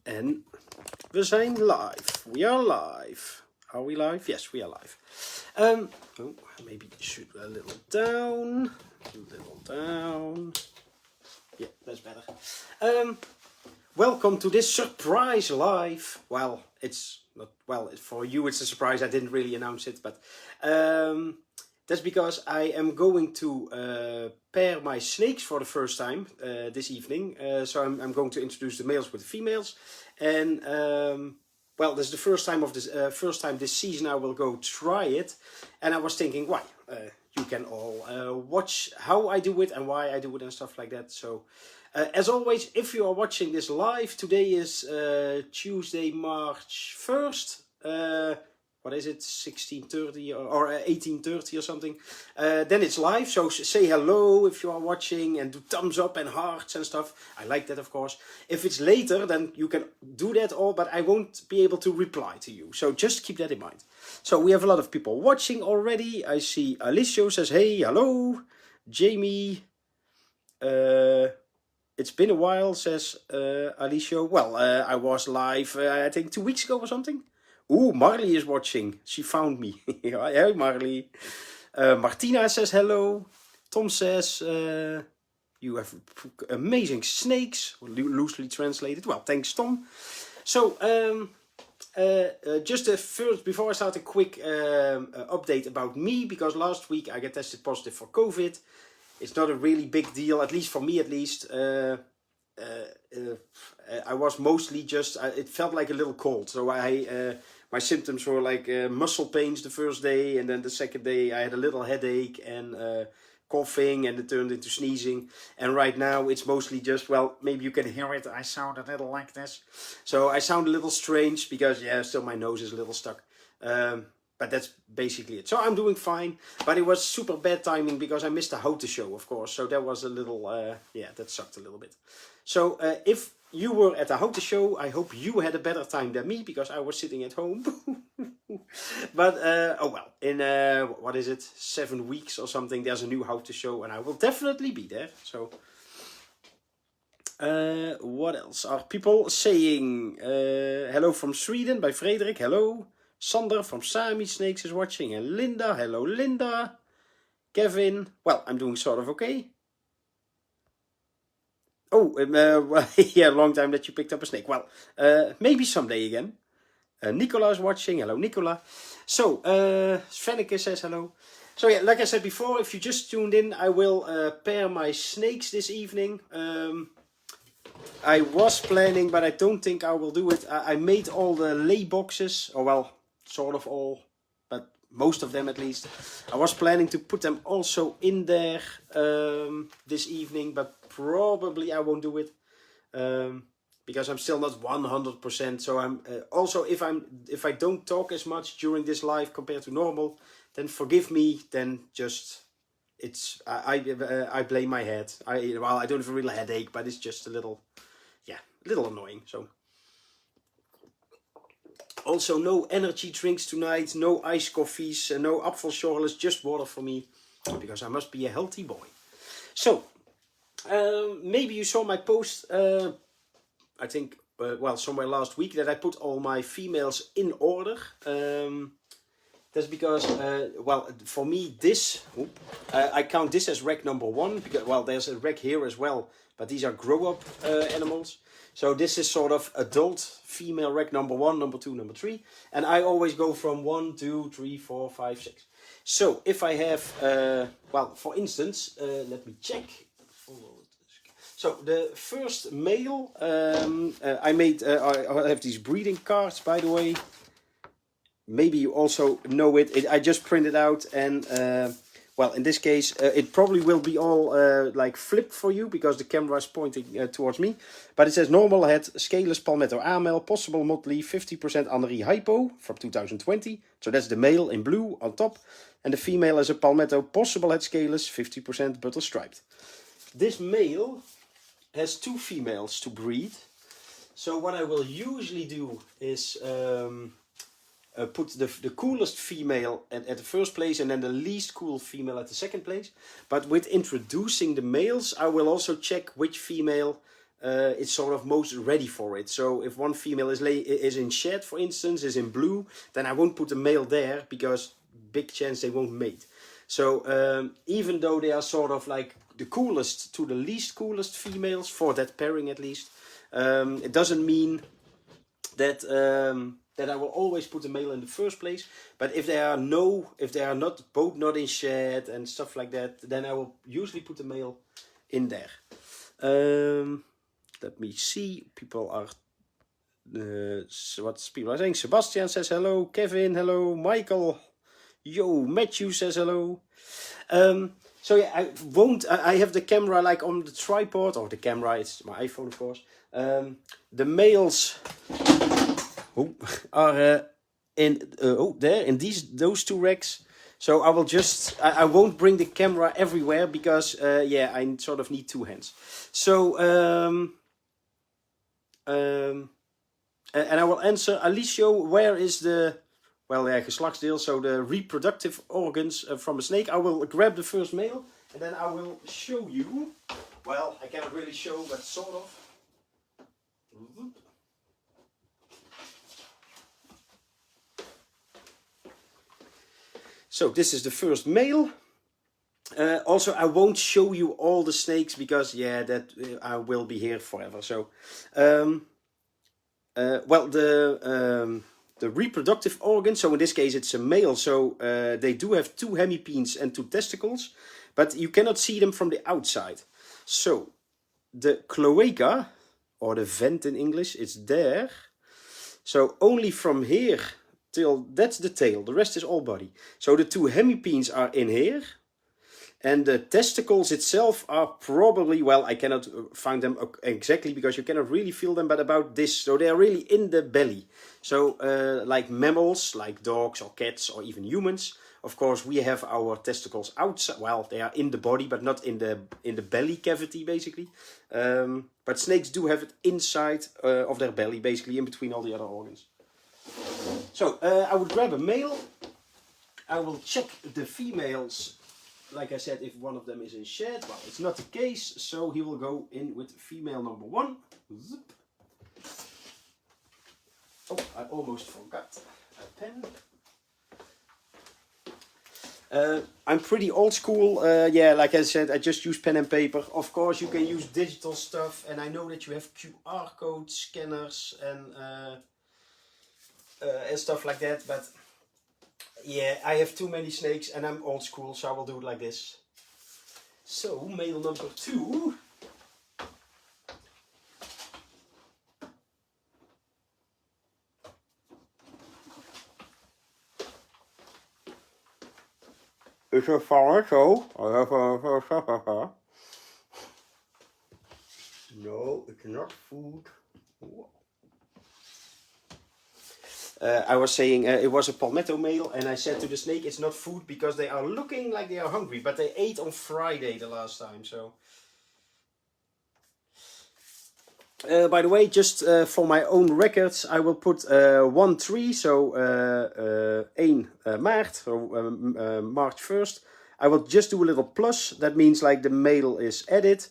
En we zijn live. We are live. Are we live? Yes, we are live. Maybe shoot a little down. A little down. Yeah, that's better. Welcome to this surprise live. Well, it's not, well, for you it's a surprise. I didn't really announce it, but that's because I am going to pair my snakes for the first time this evening. So I'm going to introduce the males with the females, and well, this is the first time this season I will go try it, and I was thinking, why? You can all watch how I do it and why I do it and stuff like that. So, as always, if you are watching this live, today is Tuesday, March 1st. What is it, 16:30 or 18:30 or something? Then it's live, so say hello if you are watching and do thumbs up and hearts and stuff. I like that, of course. If it's later, then you can do that all, but I won't be able to reply to you. So just keep that in mind. So we have a lot of people watching already. I see Alicio says, hey, hello. Jamie, it's been a while, says Alicio. Well, I was live, I think 2 weeks ago or something. Ooh, Marley is watching. She found me. Hey, Marley. Martina says hello. Tom says, you have amazing snakes. Loosely translated. Well, thanks, Tom. So, just first, before I start, a quick update about me. Because last week I got tested positive for COVID. It's not a really big deal, at least for me at least. I was mostly just, it felt like a little cold. So my symptoms were like muscle pains the first day, and then the second day I had a little headache and coughing, and it turned into sneezing. And right now it's mostly just, well, maybe you can hear it, I sound a little like this. So I sound a little strange because, yeah, still my nose is a little stuck. But that's basically it. So I'm doing fine, but it was super bad timing because I missed the Houten show, of course. So that was a little, yeah, that sucked a little bit. So if you were at the Houten show, I hope you had a better time than me because I was sitting at home. But, oh well, in, what is it, 7 weeks or something, there's a new Houten show and I will definitely be there. So, what else are people saying? Hello from Sweden by Frederik, hello. Sander from Sami Snakes is watching, and Linda, hello Linda. Kevin, well, I'm doing sort of okay. Oh, well, yeah, long time that you picked up a snake. Well, maybe someday again. Nicola is watching, hello Nicola. So, Svenneke says hello. So yeah, like I said before, if you just tuned in, I will pair my snakes this evening. I was planning, but I don't think I will do it. I made all the lay boxes, or well, sort of all, but most of them at least. I was planning to put them also in there this evening, but probably I won't do it because I'm still not 100%. So I'm also, if I don't talk as much during this live compared to normal, then forgive me. Then just it's I blame my head. Well, I don't have a real headache, but it's just a little, yeah, a little annoying. So. Also, no energy drinks tonight, no iced coffees, no apfelschorle, just water for me, because I must be a healthy boy. So, maybe you saw my post, I think, well, somewhere last week, that I put all my females in order. That's because, well, for me, this, I count this as rec number 1, because, well, there's a rec here as well, but these are grow-up animals. So this is sort of adult female rec number 1, number 2, number 3. And I always go from 1, 2, 3, 4, 5, 6. So if I have, well, for instance, let me check. So the first male, I made, I have these breeding cards, by the way. Maybe you also know it. I just printed out, and well, in this case, it probably will be all like flipped for you because the camera is pointing towards me. But it says normal head, scaleless palmetto amel, possible motley, 50% Annerie hypo from 2020. So that's the male in blue on top. And the female is a palmetto, possible head scaleless, 50% butter striped. This male has 2 females to breed. So what I will usually do is put the coolest female at the first place and then the least cool female at the second place. But with introducing the males, I will also check which female it's sort of most ready for it. So if one female is in shed, for instance, is in blue, then I won't put a male there because big chance they won't mate. So even though they are sort of like the coolest to the least coolest females for that pairing at least, it doesn't mean that that I will always put a male in the first place. But if they are not both not in shed and stuff like that, then I will usually put a male in there. Let me see. People are what's people are saying. Sebastian says hello. Kevin, hello. Michael, yo. Matthew says hello. So yeah, I have the camera like on the tripod, or the camera, it's my iPhone of course. The males are in there in those two racks. So I will just I won't bring the camera everywhere because yeah, I sort of need two hands. So and I will answer Alicio, where is the geslachtsdeel, so the reproductive organs from a snake. I will grab the first male and then I will show you. Well, I cannot really show, but sort of. So this is the first male. Also, I won't show you all the snakes because yeah, that I will be here forever. So, well, the reproductive organ. So in this case, it's a male. So they do have two hemipenes and two testicles, but you cannot see them from the outside. So the cloaca, or the vent in English, it's there. So only from here till that's the tail. The rest is all body. So the two hemipenes are in here. And the testicles itself are probably, well, I cannot find them exactly because you cannot really feel them, but about this. So they are really in the belly. So like mammals, like dogs or cats or even humans, of course, we have our testicles outside. Well, they are in the body, but not in the belly cavity, basically. But snakes do have it inside of their belly, basically in between all the other organs. So I would grab a male. I will check the females. Like I said, if one of them is in shed, well, it's not the case, so he will go in with female number 1. Zip. Oh, I almost forgot a pen. I'm pretty old school. Yeah, like I said, I just use pen and paper. Of course, you can use digital stuff, and I know that you have QR code scanners and stuff like that, but yeah, I have too many snakes and I'm old school, so I will do it like this. So, male number 2. Is a falsetto? No, it's not food. I was saying it was a palmetto male, and I said to the snake it's not food because they are looking like they are hungry, but they ate on Friday the last time, so. By the way, just for my own records, I will put 1-3, so 1 maart, so March 1st. I will just do a little plus, that means like the male is added.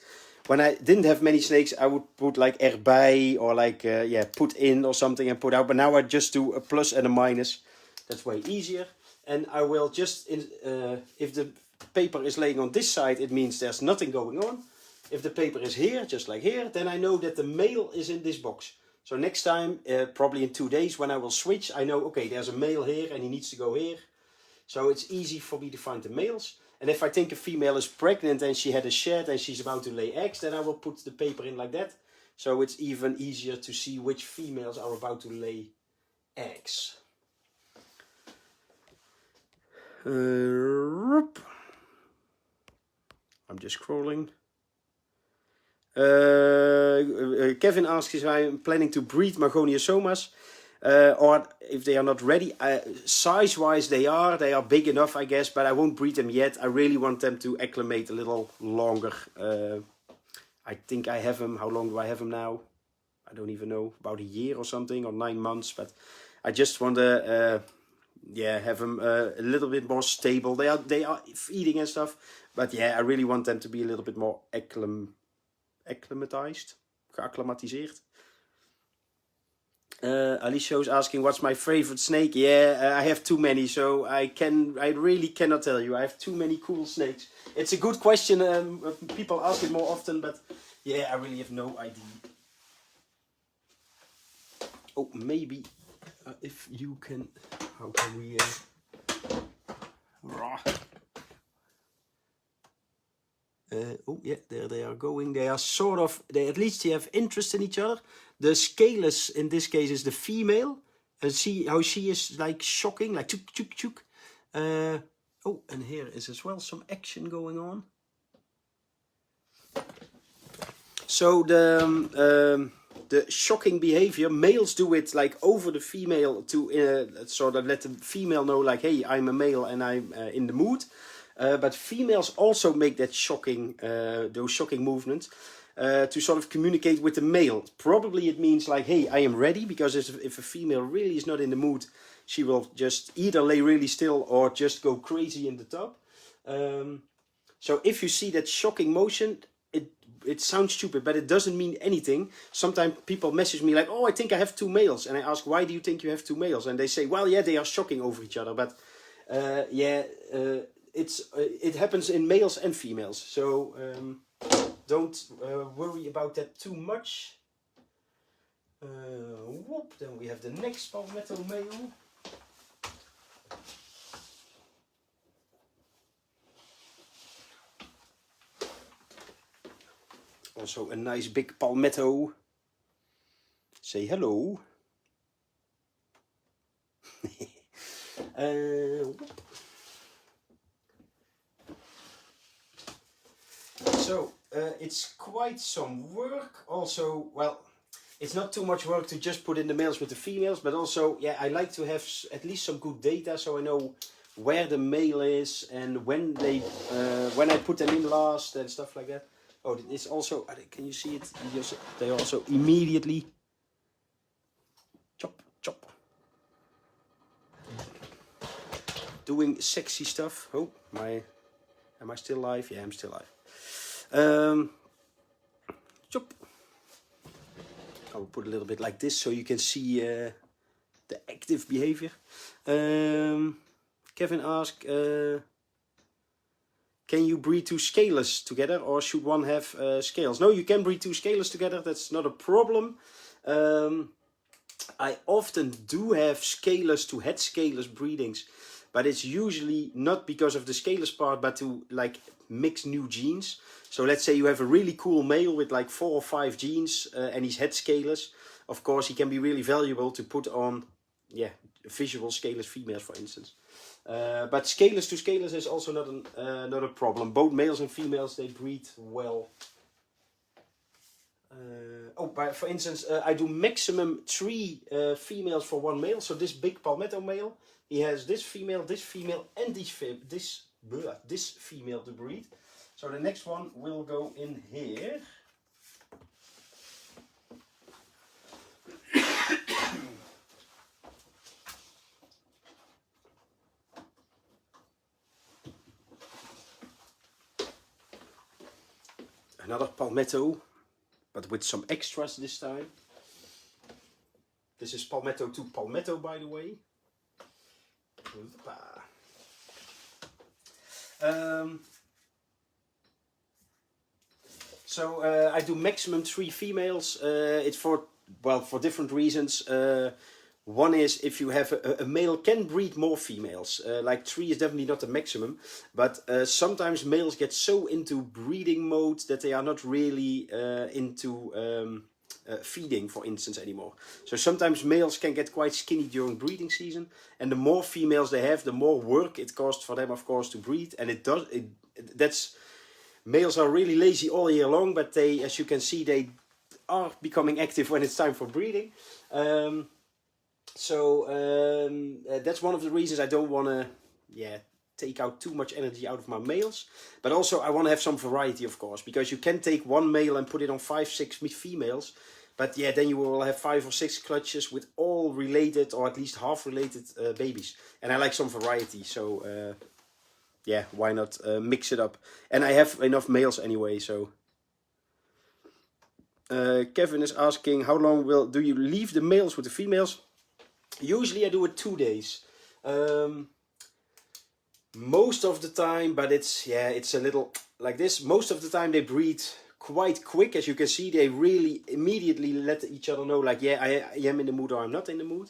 When I didn't have many snakes, I would put like erbij or like, yeah, put in or something and put out. But now I just do a plus and a minus. That's way easier. And I will just, if the paper is laying on this side, it means there's nothing going on. If the paper is here, just like here, then I know that the male is in this box. So next time, probably in 2 days, when I will switch, I know, okay, there's a male here and he needs to go here. So it's easy for me to find the males. And if I think a female is pregnant and she had a shed and she's about to lay eggs, then I will put the paper in like that. So it's even easier to see which females are about to lay eggs. I'm just scrolling. Kevin asks if I'm planning to breed Magoniasomas. Or if they are not ready. Size-wise they are big enough, I guess, but I won't breed them yet. I really want them to acclimate a little longer. I think I have them, how long do I have them now? I don't even know, about a year or something, or 9 months, but I just want to, yeah, have them a little bit more stable. They are eating and stuff, but yeah, I really want them to be a little bit more acclimatized. geacclimatiseerd. Alicia is asking, what's my favorite snake? Yeah, I have too many, so I really cannot tell you. I have too many cool snakes. It's a good question. People ask it more often, but yeah, I really have no idea. Oh, maybe if you can, how can we? Oh yeah, there they are going. They are sort of, at least they have interest in each other. The scaleless in this case is the female. And see how she is like shocking, like chuk chuk chuk. Oh, and here is as well some action going on. So the shocking behavior, males do it like over the female to sort of let the female know like, hey, I'm a male and I'm in the mood. But females also make that shocking, those shocking movements to sort of communicate with the male. Probably it means like, hey, I am ready, because if a female really is not in the mood, she will just either lay really still or just go crazy in the tub. So if you see that shocking motion, it sounds stupid, but it doesn't mean anything. Sometimes people message me like, oh, I think I have two males. And I ask, why do you think you have two males? And they say, well, yeah, they are shocking over each other. But it happens in males and females. So don't worry about that too much. Whoop, then we have the next palmetto male. Also a nice big palmetto. Say hello. So it's quite some work. Also, well, it's not too much work to just put in the males with the females, but also, yeah, I like to have at least some good data so I know where the male is and when I put them in last and stuff like that. Oh, it's also, can you see it? They also immediately chop, chop. Doing sexy stuff. Oh, am I still live? Yeah, I'm still live. Chop. I will put a little bit like this so you can see the active behavior. Kevin asked, can you breed two scalers together, or should one have scales? No, you can breed two scalers together. That's not a problem. I often do have scalers to head scalers breedings, but it's usually not because of the scalers part, but to like mix new genes. So let's say you have a really cool male with like 4 or 5 genes and he's head scalers. Of course, he can be really valuable to put on, yeah, visual scalers females, for instance. But scalers to scalers is also not a problem. Both males and females, they breed well. But for instance, I do maximum 3 females for one male. So this big palmetto male, he has this female, and this female to breed. So the next one will go in here. Another palmetto, but with some extras this time. This is palmetto to palmetto, by the way. So I do maximum 3 females. It's for different reasons. One is if you have a male can breed more females. Like 3 is definitely not the maximum. But sometimes males get so into breeding mode that they are not really into feeding, for instance, anymore. So sometimes males can get quite skinny during breeding season. And the more females they have, the more work it costs for them, of course, to breed. And males are really lazy all year long, but they, as you can see, they are becoming active when it's time for breeding. That's one of the reasons I don't want to, take out too much energy out of my males. But also I want to have some variety, of course, because you can take one male and put it on 5, 6 females. But yeah, then you will have 5 or 6 clutches with all related, or at least half related babies. And I like some variety, so why not mix it up? And I have enough males anyway, so. Kevin is asking, how long do you leave the males with the females? Usually I do it 2 days. Most of the time, but it's a little like this. Most of the time they breed quite quick. As you can see, they really immediately let each other know, like, yeah, I am in the mood or I'm not in the mood.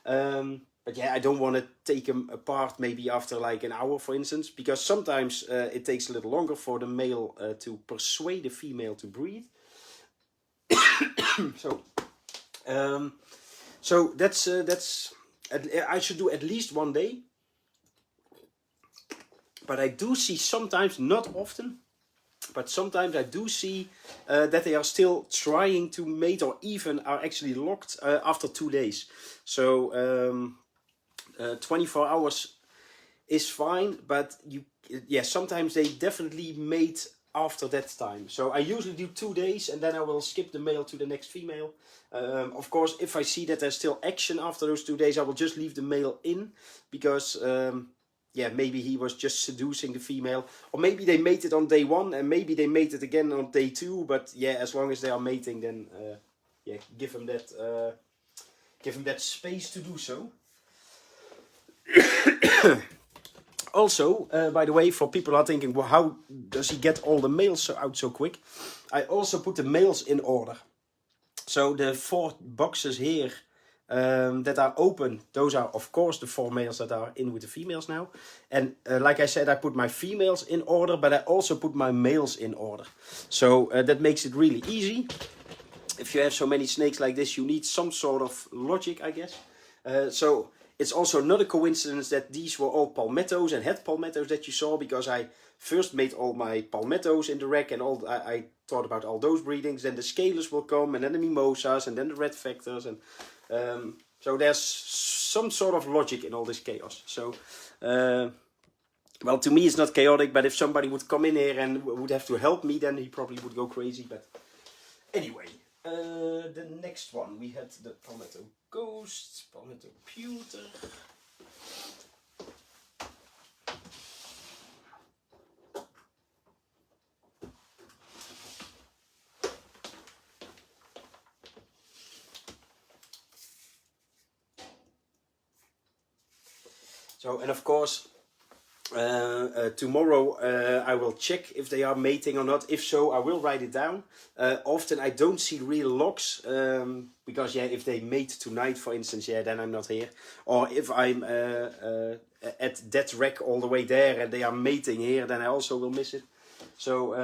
But yeah, I don't want to take them apart maybe after like an hour, for instance, because sometimes it takes a little longer for the male to persuade the female to breed. So that's I should do at least 1 day. But I do see sometimes, not often, but sometimes I do see that they are still trying to mate or even are actually locked after 2 days. So 24 hours is fine, but sometimes they definitely mate after that time. So I usually do 2 days and then I will skip the male to the next female. Of course, if I see that there's still action after those 2 days, I will just leave the male in, because maybe he was just seducing the female, or maybe they mated on day 1 and maybe they mated again on day 2. But yeah, as long as they are mating, then give them that space to do so. Also, by the way, for people who are thinking, well, how does he get all the males out so quick? I also put the males in order. So the 4 boxes here that are open, those are of course the 4 males that are in with the females now. And like I said, I put my females in order, but I also put my males in order. So that makes it really easy. If you have so many snakes like this, you need some sort of logic, I guess. So it's also not a coincidence that these were all palmettos and head palmettos that you saw, because I first made all my palmettos in the rack and I thought about all those breedings. Then the scalers will come, and then the mimosas, and then the red factors, and so there's some sort of logic in all this chaos. So well, to me it's not chaotic, but if somebody would come in here and would have to help me, then he probably would go crazy. But anyway, the next one, we had the palmetto ghost, palmetto pewter. So, and of course, tomorrow I will check if they are mating or not. If so, I will write it down. Often I don't see real locks, because if they mate tonight, for instance, then I'm not here. Or if I'm at that rack all the way there and they are mating here, then I also will miss it. So,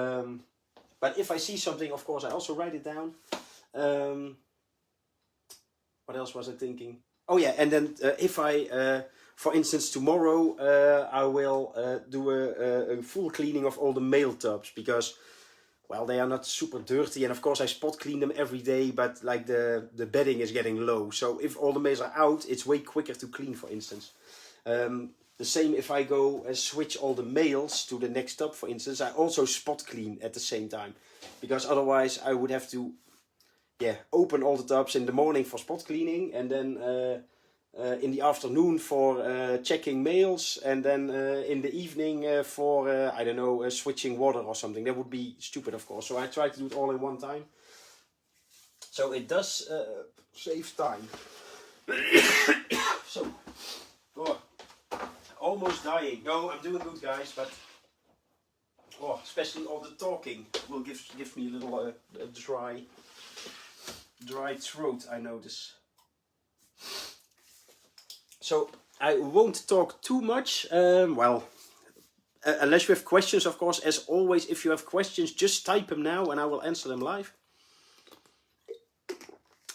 but if I see something, of course, I also write it down. What else was I thinking? Oh yeah, and then if I... for instance, tomorrow I will do a full cleaning of all the male tubs, because, well, they are not super dirty, and of course I spot clean them every day, but like the bedding is getting low. So if all the males are out, it's way quicker to clean, for instance. The same if I go and switch all the males to the next tub, for instance, I also spot clean at the same time, because otherwise I would have to open all the tubs in the morning for spot cleaning, and then in the afternoon for checking males, and then in the evening for, I don't know, switching water or something. That would be stupid, of course. So I try to do it all in one time. So it does save time. So, almost dying. No, I'm doing good, guys, but especially all the talking will give me a little dry throat, I notice. So I won't talk too much. Unless you have questions, of course. As always, if you have questions, just type them now and I will answer them live.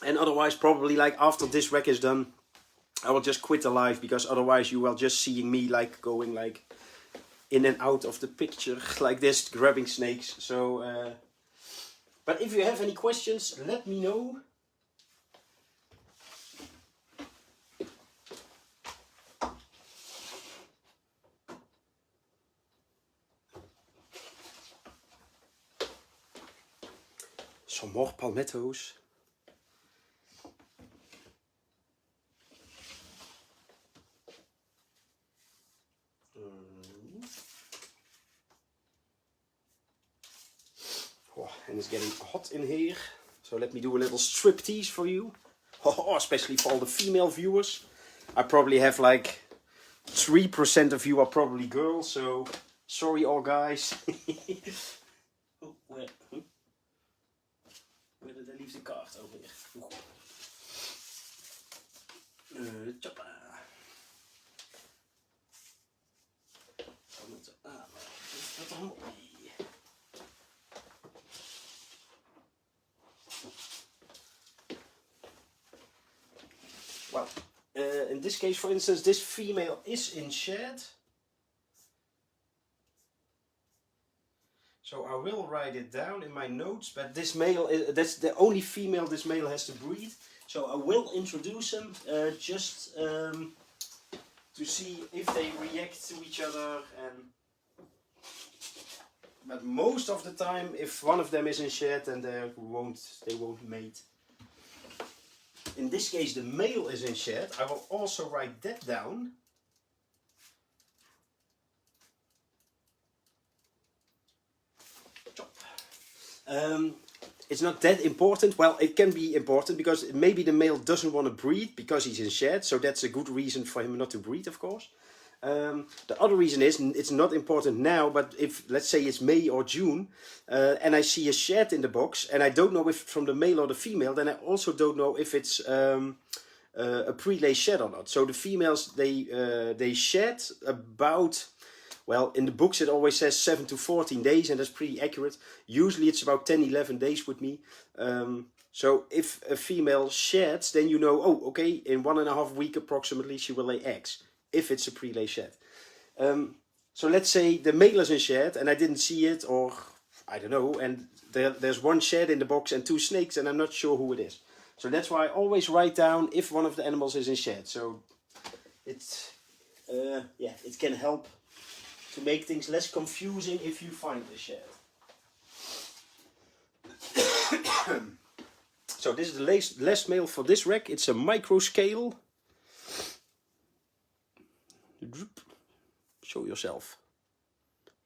And otherwise, probably like after this rec is done, I will just quit the live, because otherwise you will just seeing me like going like in and out of the picture like this, grabbing snakes. So, but if you have any questions, let me know. Some more palmettos. And it's getting hot in here. So let me do a little striptease for you. Oh, especially for all the female viewers. I probably have like 3% of you are probably girls, so sorry all guys. Oh, where did I leave the card? Over here. Choppa. Well, in this case, for instance, this female is in shed. So I will write it down in my notes, but this male, that's the only female this male has to breed. So I will introduce them just to see if they react to each other. But most of the time, if one of them is in shed, then they won't mate. In this case, the male is in shed. I will also write that down. It's not that important. Well, it can be important because maybe the male doesn't want to breed because he's in shed. So that's a good reason for him not to breed, of course. The other reason is it's not important now, but if let's say it's May or June and I see a shed in the box and I don't know if it's from the male or the female, then I also don't know if it's a pre-lay shed or not. So the females, they shed about, well, in the books it always says 7 to 14 days, and that's pretty accurate. Usually it's about 10-11 days with me. So if a female sheds, then you know, oh, okay, in 1.5 weeks approximately she will lay eggs, if it's a pre-lay shed. So let's say the male is in shed and I didn't see it, or I don't know, and there's one shed in the box and 2 snakes and I'm not sure who it is. So that's why I always write down if one of the animals is in shed. So it's, yeah, it can help to make things less confusing if you find a shed. So this is the last male for this rack. It's a micro scale. Show yourself.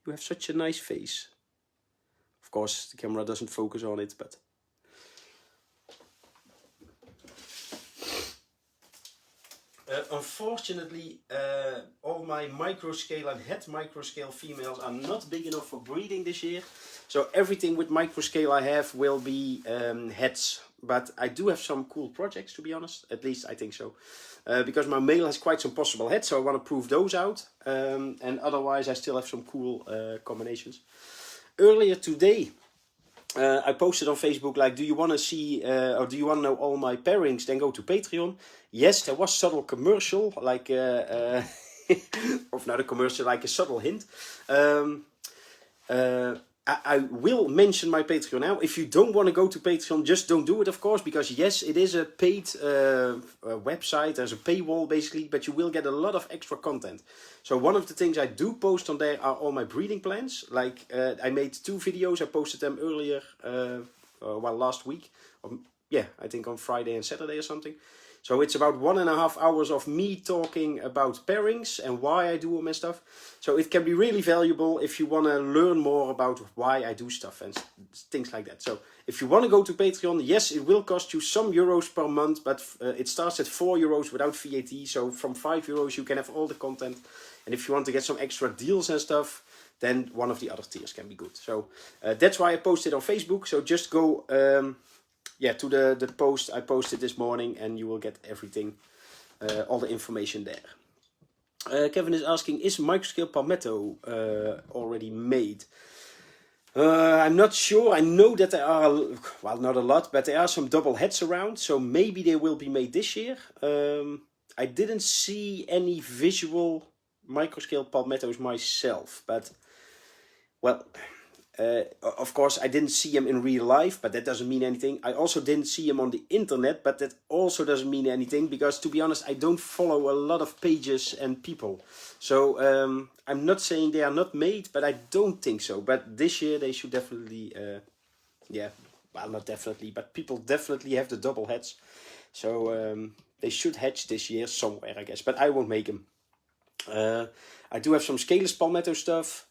You have such a nice face. Of course, the camera doesn't focus on it, but... unfortunately, all my microscale and het microscale females are not big enough for breeding this year. So everything with microscale I have will be hets. But I do have some cool projects, to be honest. At least I think so. Because my male has quite some possible hets, so I want to prove those out. And otherwise I still have some cool combinations. Earlier today, I posted on Facebook, like, do you want to see, or do you want to know all my pairings, then go to Patreon. Yes, there was subtle commercial, like, or not a commercial, like a subtle hint. I will mention my Patreon now. If you don't want to go to Patreon, just don't do it, of course, because yes, it is a paid website. There's a paywall, basically, but you will get a lot of extra content. So one of the things I do post on there are all my breeding plans. Like, I made 2 videos. I posted them earlier, well, last week. Yeah, I think on Friday and Saturday or something. So it's about 1.5 hours of me talking about pairings and why I do them and stuff. So it can be really valuable if you want to learn more about why I do stuff and things like that. So if you want to go to Patreon, yes, it will cost you some euros per month, but it starts at 4 euros without VAT. So from 5 euros you can have all the content. And if you want to get some extra deals and stuff, then one of the other tiers can be good. So that's why I posted on Facebook. So just go... yeah, to the post I posted this morning, and you will get everything, all the information there. Kevin is asking, is microscale palmetto already made? I'm not sure. I know that there are, well, not a lot, but there are some double heads around, so maybe they will be made this year. I didn't see any visual microscale palmettos myself, but, well... of course, I didn't see him in real life, but that doesn't mean anything. I also didn't see him on the internet, but that also doesn't mean anything, because to be honest, I don't follow a lot of pages and people. So I'm not saying they are not made, but I don't think so. But this year they should definitely, yeah, well, not definitely, but people definitely have the double heads. So they should hatch this year somewhere, I guess, but I won't make them. I do have some scaleless palmetto stuff.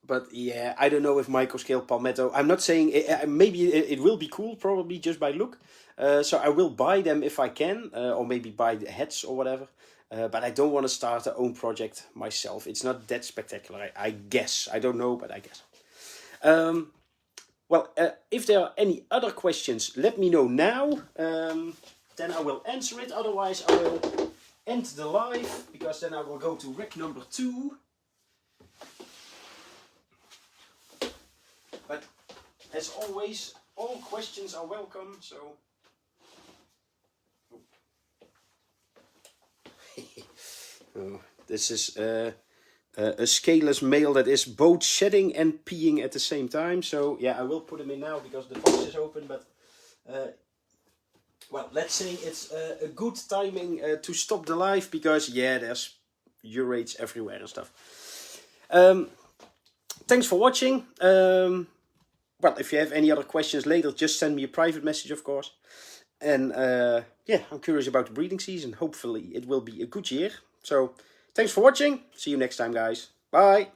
But yeah, I don't know if microscale palmetto. I'm not saying maybe it will be cool, probably just by look. So I will buy them if I can, or maybe buy the heads or whatever. But I don't want to start a own project myself. It's not that spectacular, I guess. I don't know, but I guess. Well, if there are any other questions, let me know now. Then I will answer it. Otherwise, I will end the live, because then I will go to rec number 2. But as always, all questions are welcome. So, oh, this is a scaleless male that is both shedding and peeing at the same time. So yeah, I will put him in now because the box is open. But well, let's say it's a good timing to stop the live, because yeah, there's urates everywhere and stuff. Thanks for watching. Well, if you have any other questions later, just send me a private message, of course. And yeah, I'm curious about the breeding season. Hopefully it will be a good year. So thanks for watching. See you next time, guys. Bye.